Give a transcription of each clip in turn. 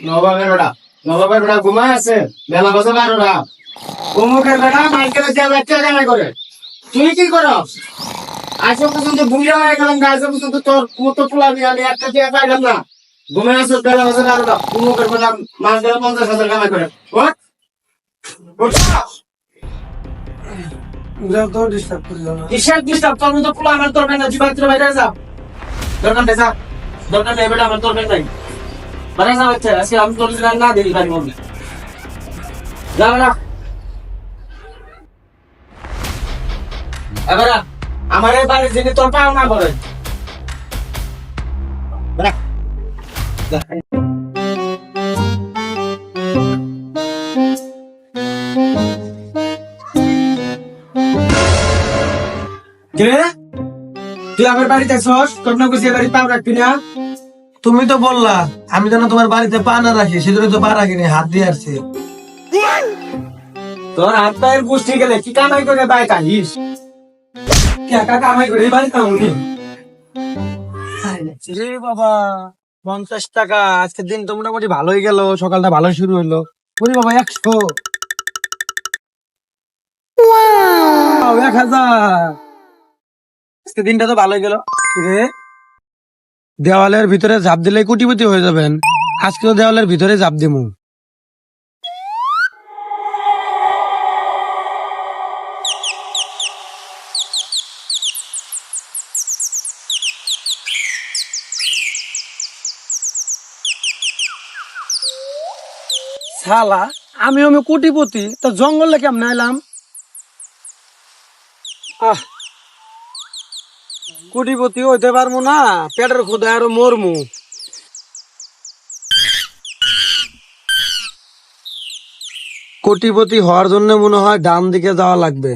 নবাবের বেটা নবাবের বেটা ঘুমায় আছে বেলা বাজে 12টা। অমুকের বেটা মাইকেলে যে বাচ্চা জানাই করে তুই কি করস? আজও পর্যন্ত বুড়া হয়ে গেলাম, আজও পর্যন্ত তোর মতো পোলাবি আমি একটা দিয়ে পাইলাম না। ঘুমায় আছে বেলা বাজে 12টা, অমুকের বেটা মাস গেলে 50,000 কামাই করে। ওঠ, ওঠ। কিসের ডিস্টার্ব? তোর মতো পোলা আমার দরকার না, জীবাত্র বাইরে যা। দরকার নেই, যা। দরকার নেই বেটা, আমার দরকার নাই। বাইরে যা বাচ্চা, আজকে আমি তোর না দিই বাড়ির মধ্যে। যা বেটা। এবার আমার এই বাড়ির যিনি তোর পাও না করে তুই আমার বাড়িতে আসস, তোর না বুঝিয়ে বাড়ি পাও রাখবি না। তুমি তো বললা আমি যেন তোমার বাড়িতে পা না রাখি, সেজন্য তো পা রাখিনি, হাত দিয়ে আসছি। তোর হাত পায়ের গোষ্ঠী গেলে কি কামাই করে বাড়ি কাহিস? টাকা কামাই করে বাড়ি কামুনি। রে বাবা, 50 টাকা! আজকের দিন তো মোটামুটি ভালোই গেল, সকালটা ভালো শুরু হইলো। ওরে বাবা, 100! 1000! আজকের দিনটা তো ভালোই গেল। রে, দেওয়ালের ভিতরে ঝাঁপ দিলে কোটিপতি হয়ে যাবেন। আজকে তো দেওয়ালের ভিতরে ঝাঁপ দিমু। শালা, আমি কোটিপতি, তো জঙ্গলে কেমন এলাম? কোটিপতি হইতে পারবো না, পেটের ক্ষুধায় আরো মরমু। কোটিপতি হওয়ার জন্য মনে হয় ডান দিকে যাওয়া লাগবে।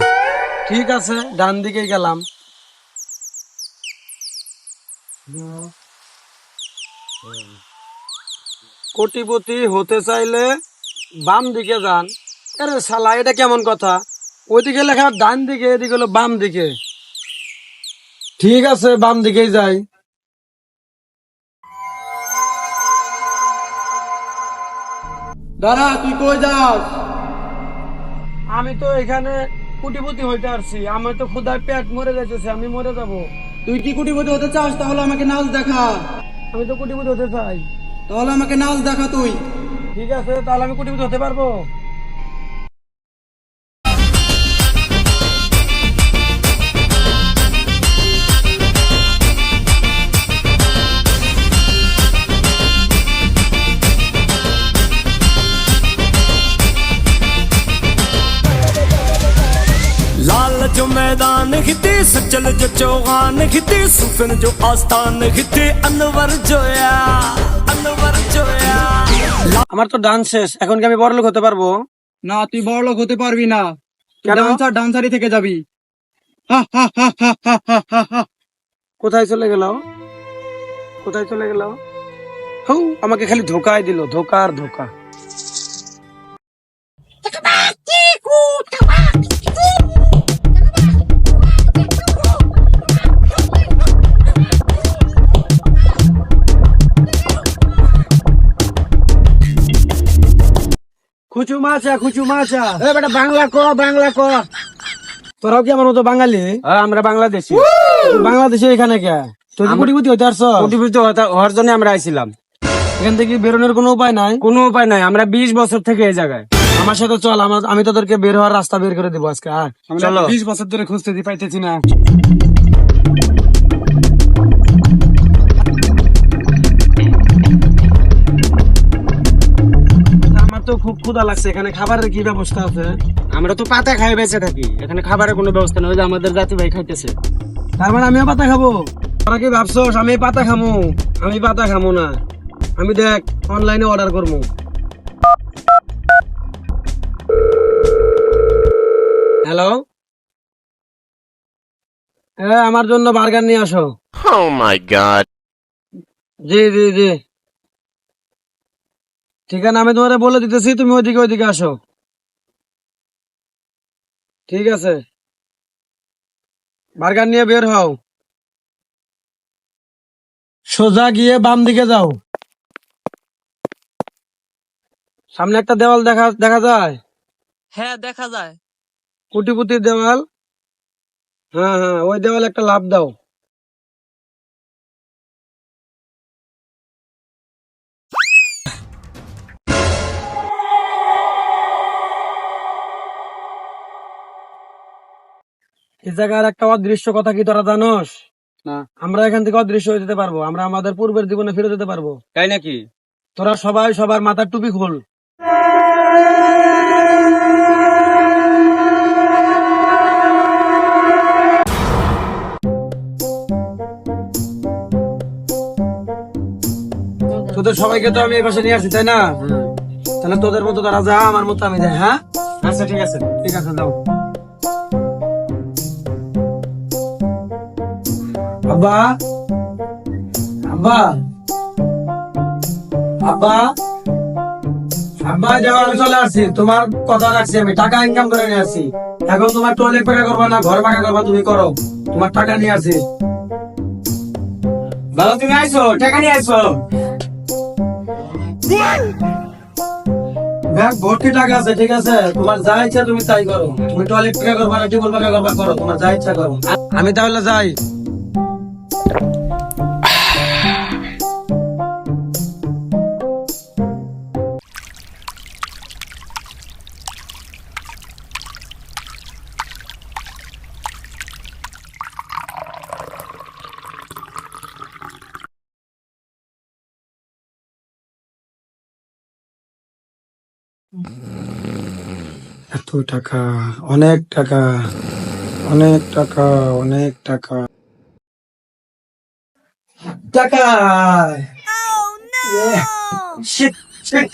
ঠিক আছে, ডান দিকে গেলাম। কোটিপতি হতে চাইলে বাম দিকে যান। আরে শালা, এটা কেমন কথা? ওইদিকে লেখা ডান দিকে, এদিকে হলো বাম দিকে। ঠিক আছে, বাম দিকেই যাই। দাদা তুই কই যাস? আমি তো এখানে কোটিপতি হইতে আসছি, আমি তো ক্ষুধায় পেট মরে যাইতেছে, আমি মরে যাব। তুই কি কোটিপতি হতে চাস? তাহলে আমাকে নাচ দেখা। আমি তো কোটিপতি হতে চাই। তাহলে আমাকে নাচ দেখা তুই। ঠিক আছে, তাহলে আমি কোটিপতি হতে পারবো। लाल जो मैदान खिते सचल जो चौहान खिते सुफिन जो आस्थान खिते अनवर जोया अनवर जोया। আমার তো ডান্স শেষ, এখন কি আমি বড়লোক হতে পারবো? না, তুই বড় লোক হতে পারবি না। কেন? ডান্সারই থেকে যাবি। কোথায় চলে গেল? কোথায় চলে গেল? হউ, আমাকে খালি ধোকায় দিল, ধোকা আর ধোকা। খুচু মাছা, খুচু মাছা। এ বেটা বাংলা ক, বাংলা ক। তোরাও কি আমার মতো বাঙালি? আমরা বাংলাদেশি। বাংলাদেশে এখানে কে? তুই কি কোটিপতি হইতে আসছ? কোটিপতি হওয়ার জন্য আমরা আইছিলাম। এখান থেকে বেরোনোর কোনো উপায় নাই? কোনো উপায় নাই, আমরা 20 বছর থেকে এই জায়গায়। আমার সাথে চল, আমি তোদেরকে বের হওয়ার রাস্তা বের করে দিব আজকে। চলো। 20 বছর ধরে খুঁজতে পাইতেছি না। আমার তো খুব ক্ষুধা লাগছে, এখানে খাবারের কি ব্যবস্থা আছে? আমরা তো পাতা খাই বেঁচে থাকি, এখানে খাবারের কোনো ব্যবস্থা নেই। ওই যে আমাদের জাতি ভাই খাইতেছে। তার মানে আমিও পাতা খাবো? তোরা কি ভাবছোস আমি পাতা খামো? আমি পাতা খামো না। আমি দেখ অনলাইনে অর্ডার করবো। হ্যালো, হ্যাঁ, আমার জন্য বার্গার নিয়ে আসো। Oh my god. জি জি জি, ঠিকানা আমি তোমারে বলে দিতেছি, তুমি ওইদিকে আসো। ঠিক আছে, বার্গার নিয়ে বের হও। সোজা গিয়ে বাম দিকে যাও। সামনে একটা দেওয়াল দেখা দেখা যায়, হ্যাঁ দেখা যায়। কোটিপতির দেওয়াল। হ্যাঁ হ্যাঁ, ওই দেওয়াল একটা লাফ দাও। এই জায়গার একটা অদৃশ্য কথা কি তোরা জানোস? না। আমরা এখান থেকে অদৃশ্য হয়ে যেতে পারবো, আমরা আমাদের পূর্বের জীবনে ফিরে যেতে পারবো। তাই নাকি? তোরা সবাই সবার মাথার টুপি খোল। তোদের সবাইকে তো আমি এই পাশে নিয়ে আসি, তাই না? তাহলে তোদের মতো তারা যা, আমার মতো আমি যাই। হ্যাঁ আচ্ছা ঠিক আছে। ঠিক আছে, যাও। আব্বা, আব্বা, আব্বা, আব্বা, যাও, আমি চলে আসছি। তোমার কথা রাখছি, আমি টাকা ইনকাম করে নিয়ে আসছি। এখন তোমার টয়লেট পাকা করবা না ঘর পাকা করবা, তুমি করো। তোমার টাকা নিয়ে আসি। বাবা তুমি আইছো, টাকা নিয়ে আইছো। ব্যাগ ভর্তি টাকা আছে, ঠিক আছে? তোমার যা ইচ্ছা তুমি তাই করো। তুমি টয়লেট পাকা করবা না টিউবওয়েল পাকা করবা, করো। তোমার যা ইচ্ছা করো। আমি তাহলে যাই। এত টাকা, অনেক টাকা, অনেক টাকা, অনেক টাকা, টাকা। Oh no! Shit, shit.